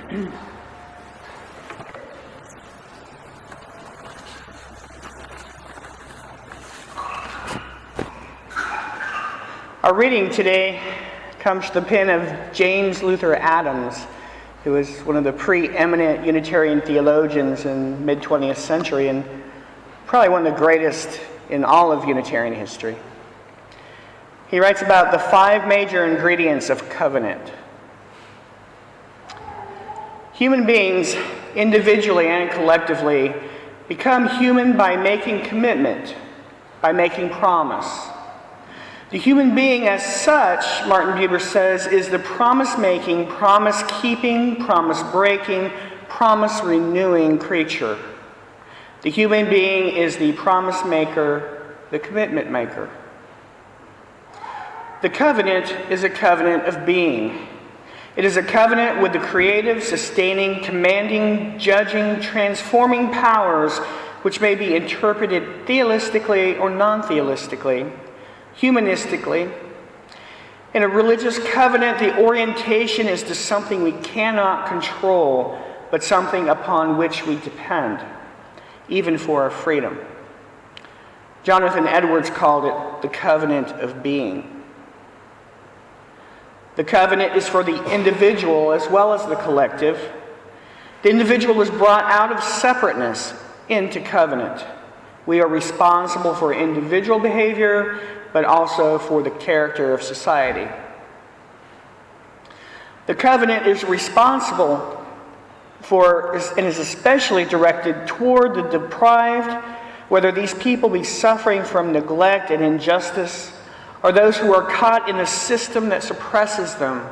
Our reading today comes from the pen of James Luther Adams, who was one of the preeminent Unitarian theologians in the mid-20th century and probably one of the greatest in all of Unitarian history. He writes about the 5 major ingredients of covenant. Human beings, individually and collectively, become human by making commitment, by making promise. The human being as such, Martin Buber says, is the promise-making, promise-keeping, promise-breaking, promise-renewing creature. The human being is the promise-maker, the commitment-maker. The covenant is a covenant of being. It is a covenant with the creative, sustaining, commanding, judging, transforming powers which may be interpreted theistically or non-theistically, humanistically. In a religious covenant, the orientation is to something we cannot control, but something upon which we depend, even for our freedom. Jonathan Edwards called it the covenant of being. The covenant is for the individual as well as the collective. The individual is brought out of separateness into covenant. We are responsible for individual behavior, but also for the character of society. The covenant is responsible for, and is especially directed toward the deprived, whether these people be suffering from neglect and injustice, or those who are caught in a system that suppresses them,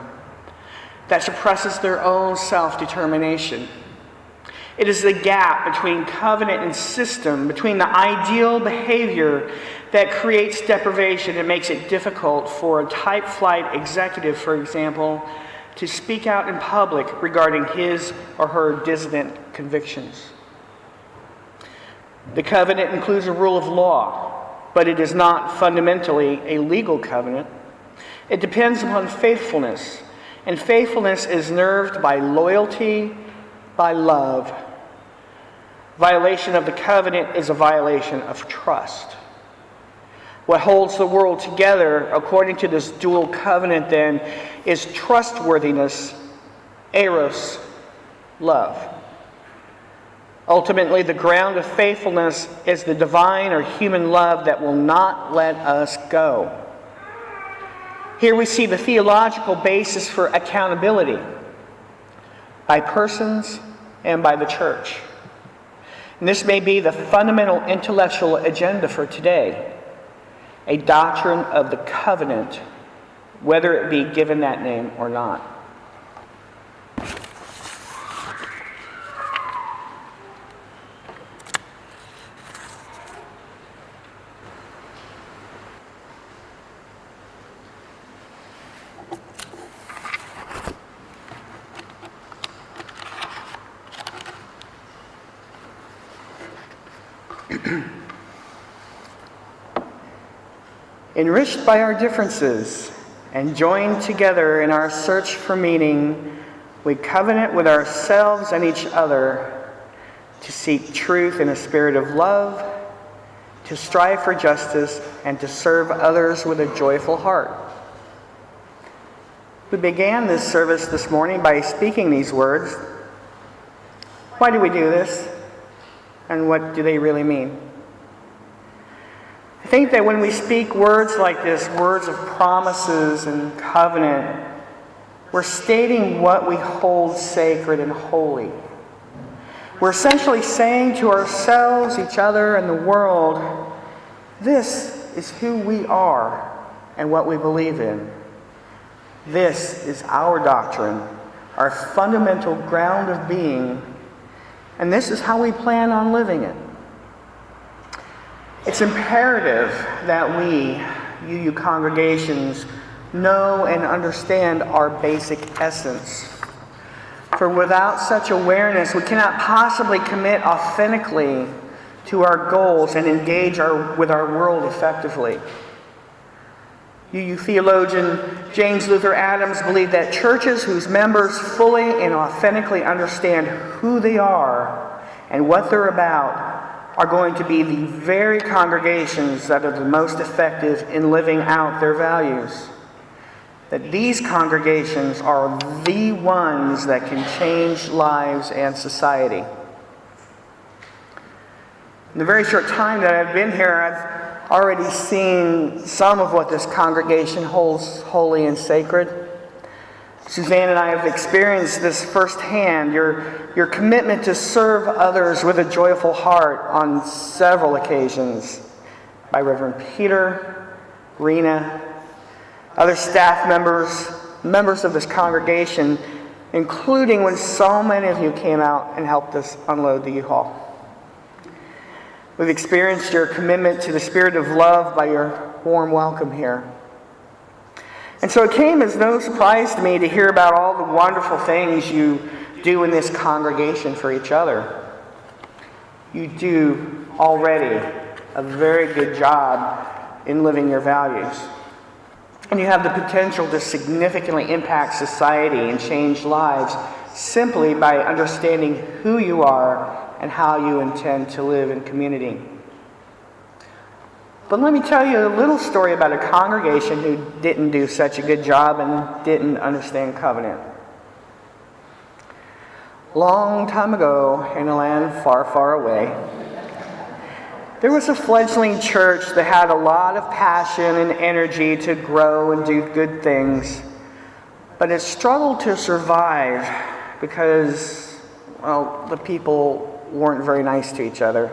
that suppresses their own self-determination. It is the gap between covenant and system, between the ideal behavior that creates deprivation and makes it difficult for a type flight executive, for example, to speak out in public regarding his or her dissident convictions. The covenant includes a rule of law, but it is not fundamentally a legal covenant. It depends upon faithfulness, and faithfulness is nerved by loyalty, by love. Violation of the covenant is a violation of trust. What holds the world together, according to this dual covenant, then, is trustworthiness, eros, love. Ultimately, the ground of faithfulness is the divine or human love that will not let us go. Here we see the theological basis for accountability by persons and by the church. And this may be the fundamental intellectual agenda for today, a doctrine of the covenant, whether it be given that name or not. Enriched by our differences and joined together in our search for meaning, we covenant with ourselves and each other to seek truth in a spirit of love, to strive for justice, and to serve others with a joyful heart. We began this service this morning by speaking these words. Why do we do this? And what do they really mean? I think that when we speak words like this, words of promises and covenant, we're stating what we hold sacred and holy. We're essentially saying to ourselves, each other, and the world, this is who we are and what we believe in. This is our doctrine, our fundamental ground of being, and this is how we plan on living it. It's imperative that we, UU congregations, know and understand our basic essence. For without such awareness, we cannot possibly commit authentically to our goals and engage with our world effectively. UU theologian James Luther Adams believed that churches whose members fully and authentically understand who they are and what they're about are going to be the very congregations that are the most effective in living out their values. That these congregations are the ones that can change lives and society. In the very short time that I've been here, I've already seen some of what this congregation holds holy and sacred. Suzanne and I have experienced this firsthand, your commitment to serve others with a joyful heart on several occasions by Reverend Peter, Rena, other staff members of this congregation, including when so many of you came out and helped us unload the U-Haul. We've experienced your commitment to the spirit of love by your warm welcome here. And so it came as no surprise to me to hear about all the wonderful things you do in this congregation for each other. You do already a very good job in living your values. And you have the potential to significantly impact society and change lives simply by understanding who you are and how you intend to live in community. But let me tell you a little story about a congregation who didn't do such a good job and didn't understand covenant. Long time ago, in a land far, far away, there was a fledgling church that had a lot of passion and energy to grow and do good things, but it struggled to survive because, well, the people weren't very nice to each other.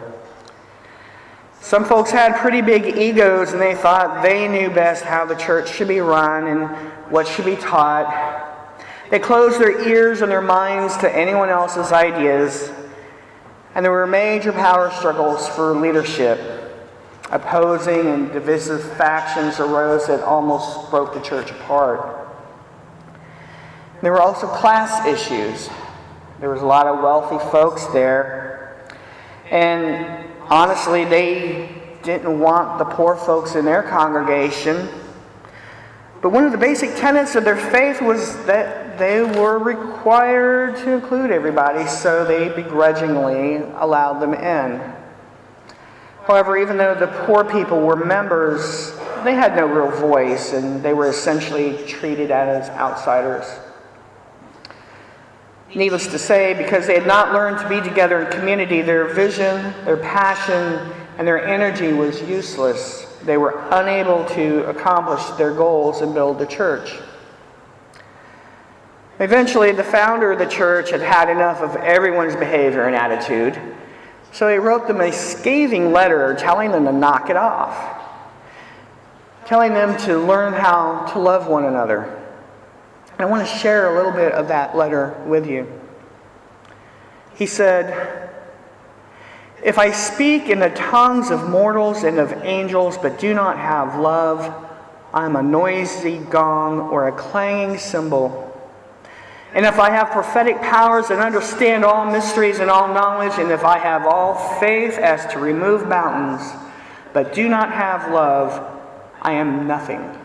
Some folks had pretty big egos and they thought they knew best how the church should be run and what should be taught. They closed their ears and their minds to anyone else's ideas, and there were major power struggles for leadership. Opposing and divisive factions arose that almost broke the church apart. There were also class issues. There was a lot of wealthy folks there, and honestly, they didn't want the poor folks in their congregation. But one of the basic tenets of their faith was that they were required to include everybody, so they begrudgingly allowed them in. However, even though the poor people were members, they had no real voice, and they were essentially treated as outsiders. Needless to say, because they had not learned to be together in community, their vision, their passion, and their energy was useless. They were unable to accomplish their goals and build the church. Eventually, the founder of the church had had enough of everyone's behavior and attitude, so he wrote them a scathing letter telling them to knock it off, telling them to learn how to love one another. I want to share a little bit of that letter with you. He said, "If I speak in the tongues of mortals and of angels, but do not have love, I am a noisy gong or a clanging cymbal. And if I have prophetic powers and understand all mysteries and all knowledge, and if I have all faith as to remove mountains, but do not have love, I am nothing.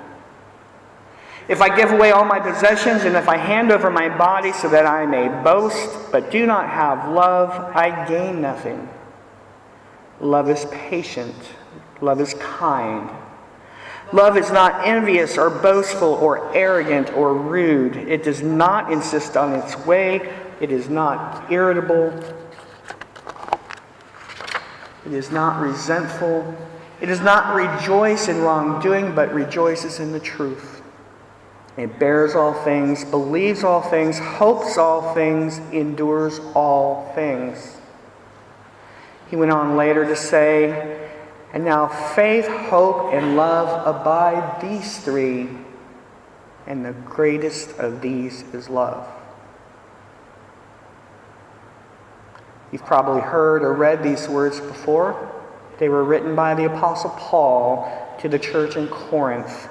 If I give away all my possessions, and if I hand over my body so that I may boast, but do not have love, I gain nothing. Love is patient. Love is kind. Love is not envious or boastful or arrogant or rude. It does not insist on its way. It is not irritable. It is not resentful. It does not rejoice in wrongdoing, but rejoices in the truth. It bears all things, believes all things, hopes all things, endures all things." He went on later to say, "And now faith, hope, and love abide, these three, and the greatest of these is love." You've probably heard or read these words before. They were written by the Apostle Paul to the church in Corinth.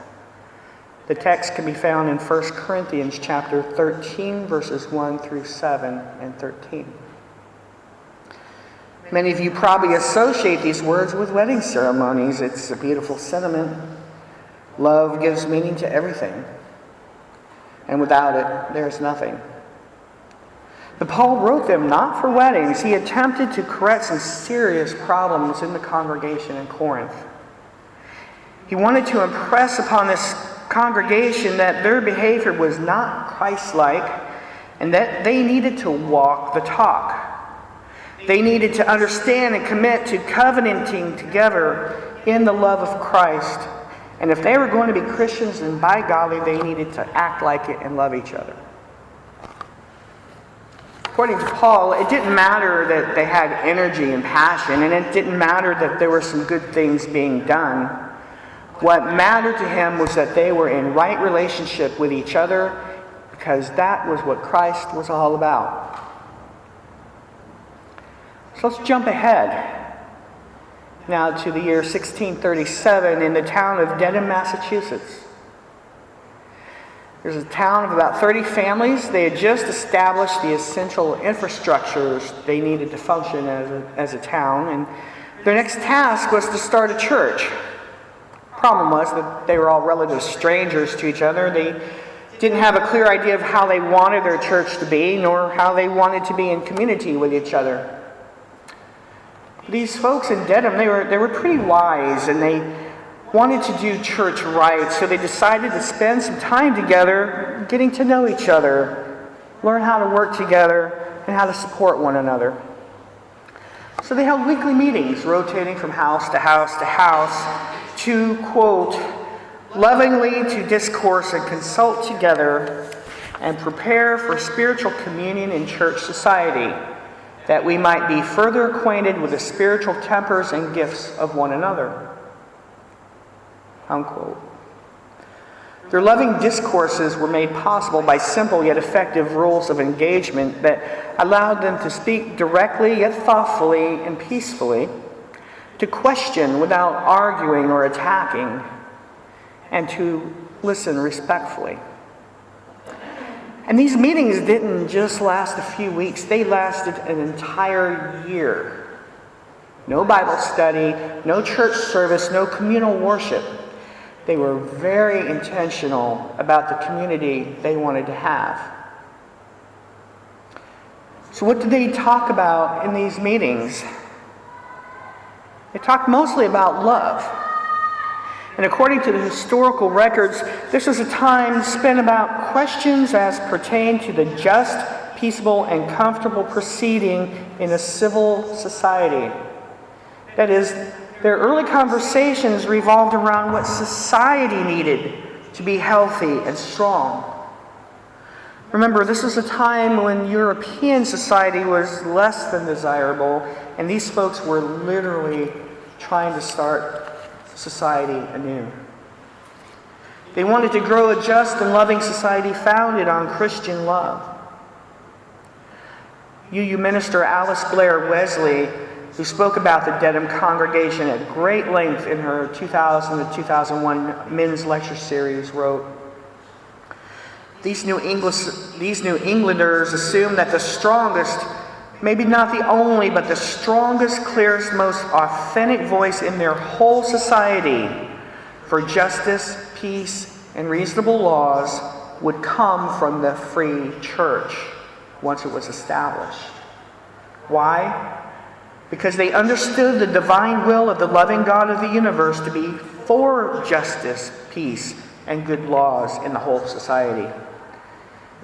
The text can be found in 1 Corinthians chapter 13, verses 1 through 7 and 13. Many of you probably associate these words with wedding ceremonies. It's a beautiful sentiment. Love gives meaning to everything, and without it, there is nothing. But Paul wrote them not for weddings. He attempted to correct some serious problems in the congregation in Corinth. He wanted to impress upon this congregation that their behavior was not Christ-like and that they needed to walk the talk. They needed to understand and commit to covenanting together in the love of Christ. And if they were going to be Christians, then by golly, they needed to act like it and love each other. According to Paul, it didn't matter that they had energy and passion, and it didn't matter that there were some good things being done. What mattered to him was that they were in right relationship with each other, because that was what Christ was all about. So let's jump ahead now to the year 1637 in the town of Dedham, Massachusetts. There's a town of about 30 families. They had just established the essential infrastructures they needed to function as a town, and their next task was to start a church. Problem was that they were all relative strangers to each other. They didn't have a clear idea of how they wanted their church to be, nor how they wanted to be in community with each other. These folks in Dedham, they were pretty wise, and they wanted to do church right, so they decided to spend some time together getting to know each other, learn how to work together, and how to support one another. So they held weekly meetings, rotating from house to house to house, to, quote, lovingly to discourse and consult together and prepare for spiritual communion in church society, that we might be further acquainted with the spiritual tempers and gifts of one another. Unquote. Their loving discourses were made possible by simple yet effective rules of engagement that allowed them to speak directly yet thoughtfully and peacefully, to question without arguing or attacking, and to listen respectfully. And these meetings didn't just last a few weeks, they lasted an entire year. No Bible study, no church service, no communal worship. They were very intentional about the community they wanted to have. So what did they talk about in these meetings? They talked mostly about love. And according to the historical records, this was a time spent about questions as pertain to the just, peaceable, and comfortable proceeding in a civil society. That is, their early conversations revolved around what society needed to be healthy and strong. Remember, this was a time when European society was less than desirable, and these folks were literally trying to start society anew. They wanted to grow a just and loving society founded on Christian love. UU minister Alice Blair Wesley, who spoke about the Dedham congregation at great length in her 2000 to 2001 men's lecture series, wrote, These New Englanders assume that the strongest, maybe not the only, but the strongest, clearest, most authentic voice in their whole society for justice, peace, and reasonable laws would come from the free church once it was established. Why? Because they understood the divine will of the loving God of the universe to be for justice, peace, and good laws in the whole society.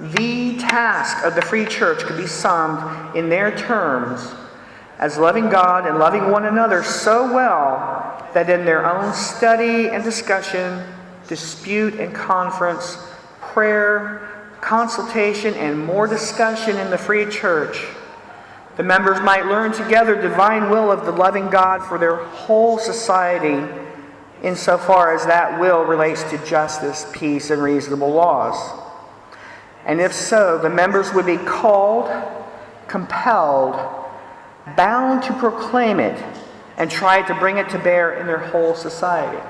The task of the free church could be summed in their terms as loving God and loving one another so well that in their own study and discussion, dispute and conference, prayer, consultation, and more discussion in the free church, the members might learn together the divine will of the loving God for their whole society insofar as that will relates to justice, peace, and reasonable laws. And if so, the members would be called, compelled, bound to proclaim it, and try to bring it to bear in their whole society.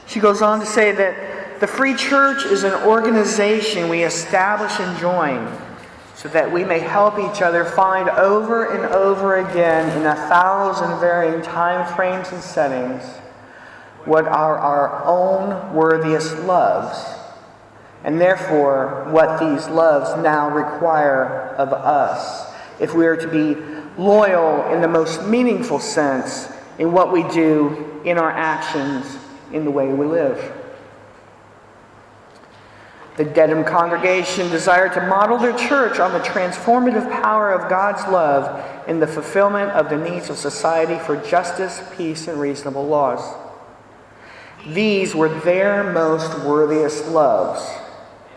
She goes on to say that the free church is an organization we establish and join so that we may help each other find over and over again in 1,000 varying time frames and settings what are our own worthiest loves, and therefore what these loves now require of us if we are to be loyal in the most meaningful sense in what we do, in our actions, in the way we live. The Dedham congregation desired to model their church on the transformative power of God's love in the fulfillment of the needs of society for justice, peace, and reasonable laws. These were their most worthiest loves,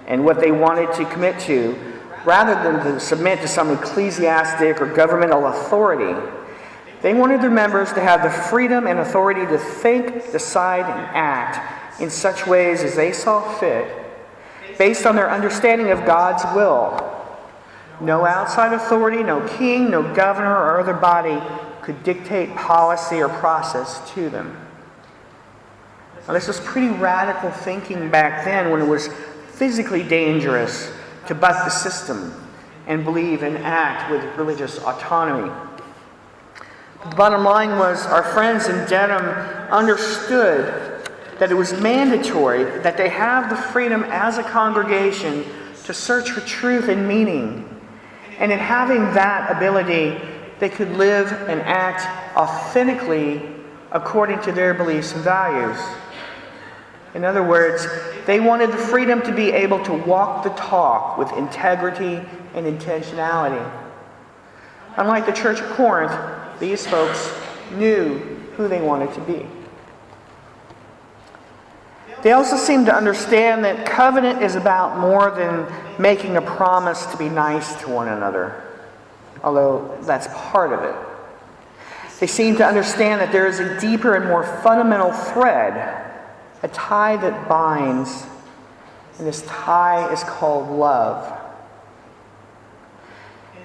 and what they wanted to commit to, rather than to submit to some ecclesiastic or governmental authority. They wanted their members to have the freedom and authority to think, decide, and act in such ways as they saw fit, based on their understanding of God's will. No outside authority, no king, no governor, or other body could dictate policy or process to them. Now, this was pretty radical thinking back then, when it was physically dangerous to buck the system and believe and act with religious autonomy. The bottom line was, our friends in Dedham understood that it was mandatory that they have the freedom as a congregation to search for truth and meaning. And in having that ability, they could live and act authentically according to their beliefs and values. In other words, they wanted the freedom to be able to walk the talk with integrity and intentionality. Unlike the Church of Corinth, these folks knew who they wanted to be. They also seem to understand that covenant is about more than making a promise to be nice to one another, although that's part of it. They seem to understand that there is a deeper and more fundamental thread, a tie that binds, and this tie is called love.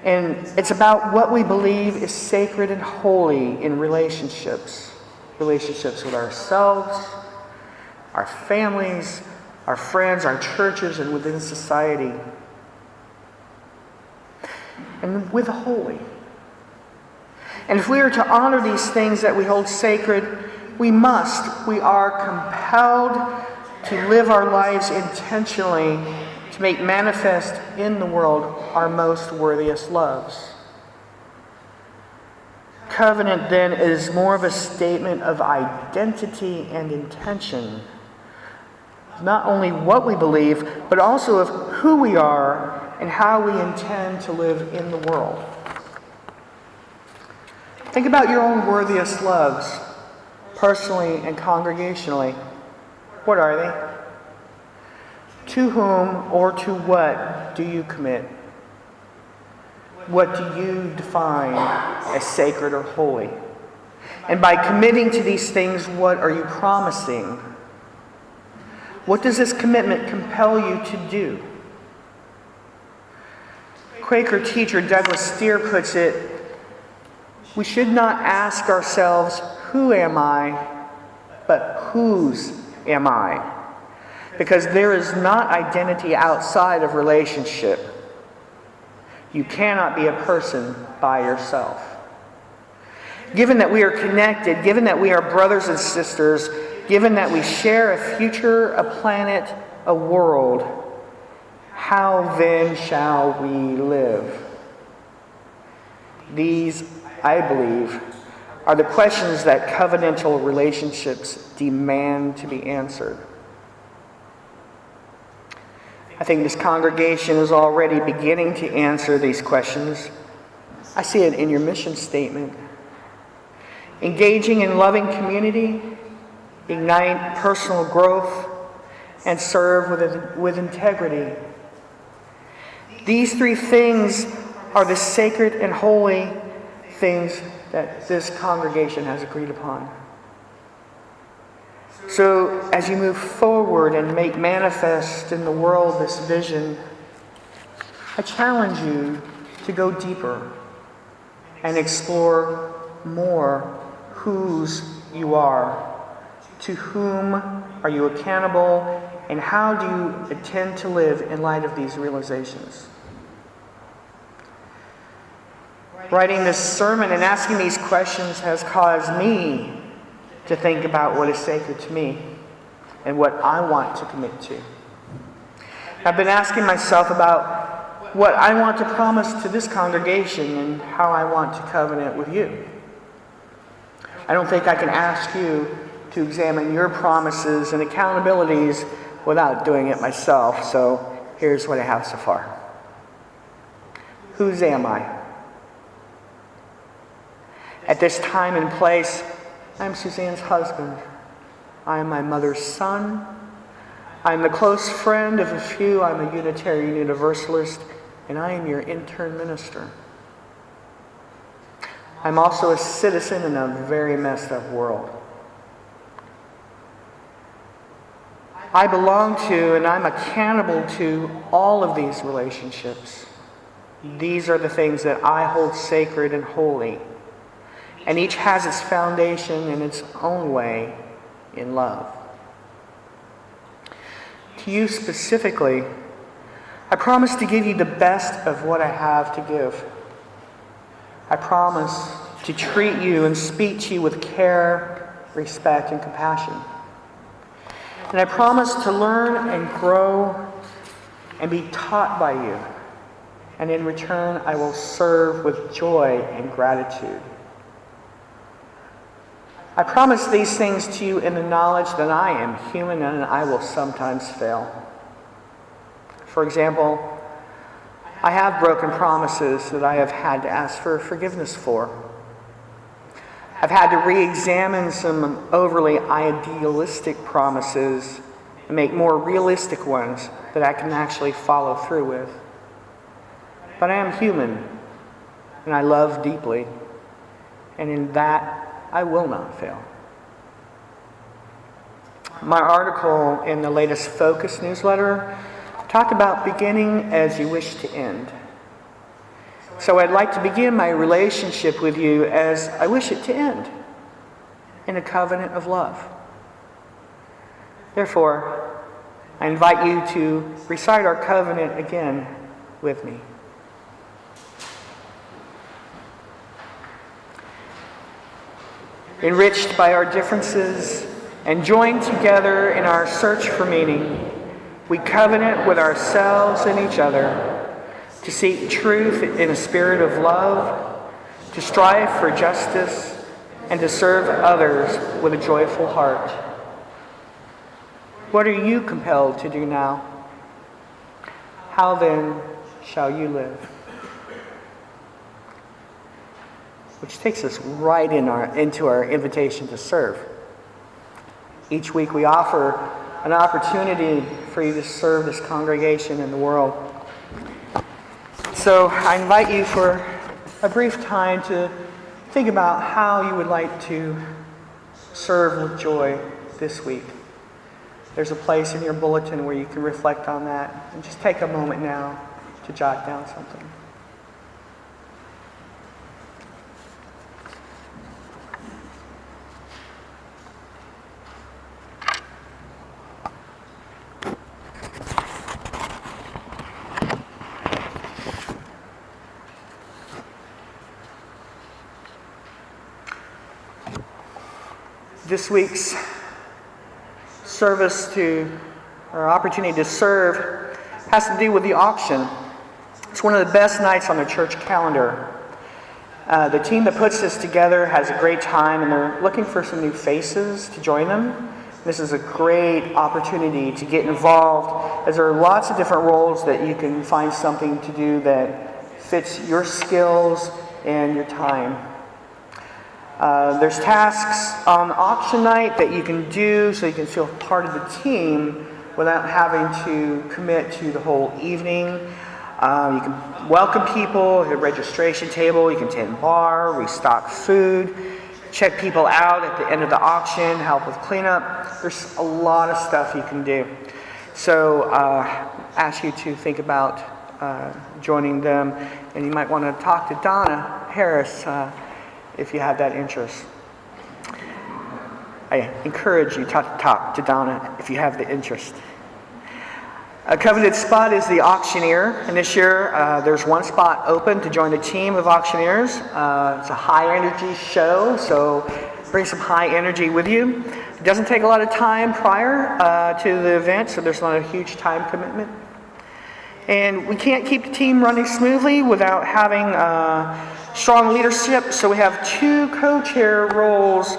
And it's about what we believe is sacred and holy in relationships. Relationships with ourselves, our families, our friends, our churches, and within society. And with the holy. And if we are to honor these things that we hold sacred, we are compelled to live our lives intentionally to make manifest in the world our most worthiest loves. Covenant, then, is more of a statement of identity and intention. Not only what we believe, but also of who we are and how we intend to live in the world. Think about your own worthiest loves, personally and congregationally. What are they? To whom or to what do you commit? What do you define as sacred or holy? And by committing to these things, what are you promising? What does this commitment compel you to do? Quaker teacher Douglas Steere puts it, we should not ask ourselves, who am I, but whose am I? Because there is not identity outside of relationship. You cannot be a person by yourself. Given that we are connected, given that we are brothers and sisters, given that we share a future, a planet, a world, how then shall we live? These, I believe, are the questions that covenantal relationships demand to be answered. I think this congregation is already beginning to answer these questions. I see it in your mission statement. Engaging in loving community, ignite personal growth, and serve with integrity. These three things are the sacred and holy things that this congregation has agreed upon. So, as you move forward and make manifest in the world this vision, I challenge you to go deeper and explore more whose you are, to whom are you accountable, and how do you intend to live in light of these realizations. Writing this sermon and asking these questions has caused me to think about what is sacred to me and what I want to commit to. I've been asking myself about what I want to promise to this congregation and how I want to covenant with you. I don't think I can ask you to examine your promises and accountabilities without doing it myself, so here's what I have so far. Whose am I? At this time and place, I'm Suzanne's husband. I am my mother's son. I'm the close friend of a few. I'm a Unitarian Universalist, and I am your intern minister. I'm also a citizen in a very messed up world. I belong to and I'm accountable to all of these relationships. These are the things that I hold sacred and holy. And each has its foundation in its own way in love. To you specifically, I promise to give you the best of what I have to give. I promise to treat you and speak to you with care, respect, and compassion. And I promise to learn and grow and be taught by you. And in return, I will serve with joy and gratitude. I promise these things to you in the knowledge that I am human and I will sometimes fail. For example, I have broken promises that I have had to ask for forgiveness for. I've had to re-examine some overly idealistic promises and make more realistic ones that I can actually follow through with. But I am human, and I love deeply, and in that I will not fail. My article in the latest Focus newsletter talked about beginning as you wish to end. So I'd like to begin my relationship with you as I wish it to end, in a covenant of love. Therefore, I invite you to recite our covenant again with me. Enriched by our differences and joined together in our search for meaning, we covenant with ourselves and each other to seek truth in a spirit of love, to strive for justice, and to serve others with a joyful heart. What are you compelled to do now? How then shall you live? Which takes us right into our invitation to serve. Each week we offer an opportunity for you to serve this congregation and the world. So I invite you for a brief time to think about how you would like to serve with joy this week. There's a place in your bulletin where you can reflect on that, and just take a moment now to jot down something. This week's opportunity to serve has to do with the auction. It's one of the best nights on the church calendar. The team that puts this together has a great time, and they're looking for some new faces to join them. This is a great opportunity to get involved, as there are lots of different roles that you can find something to do that fits your skills and your time. There's tasks on auction night that you can do so you can feel part of the team without having to commit to the whole evening. You can welcome people at the registration table. You can tend bar, restock food, check people out at the end of the auction, help with cleanup. There's a lot of stuff you can do. So ask you to think about joining them, and you might want to talk to Donna Harris if you have that interest. I encourage you to talk to Donna if you have the interest. A coveted spot is the auctioneer, and this year there's one spot open to join the team of auctioneers. It's a high energy show, so bring some high energy with you. It doesn't take a lot of time prior to the event, so there's not a huge time commitment. And we can't keep the team running smoothly without having strong leadership, so we have 2 co-chair roles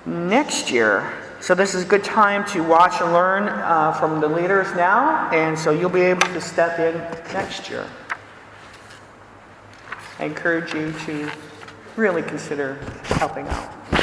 next year. So this is a good time to watch and learn from the leaders now, and so you'll be able to step in next year. I encourage you to really consider helping out.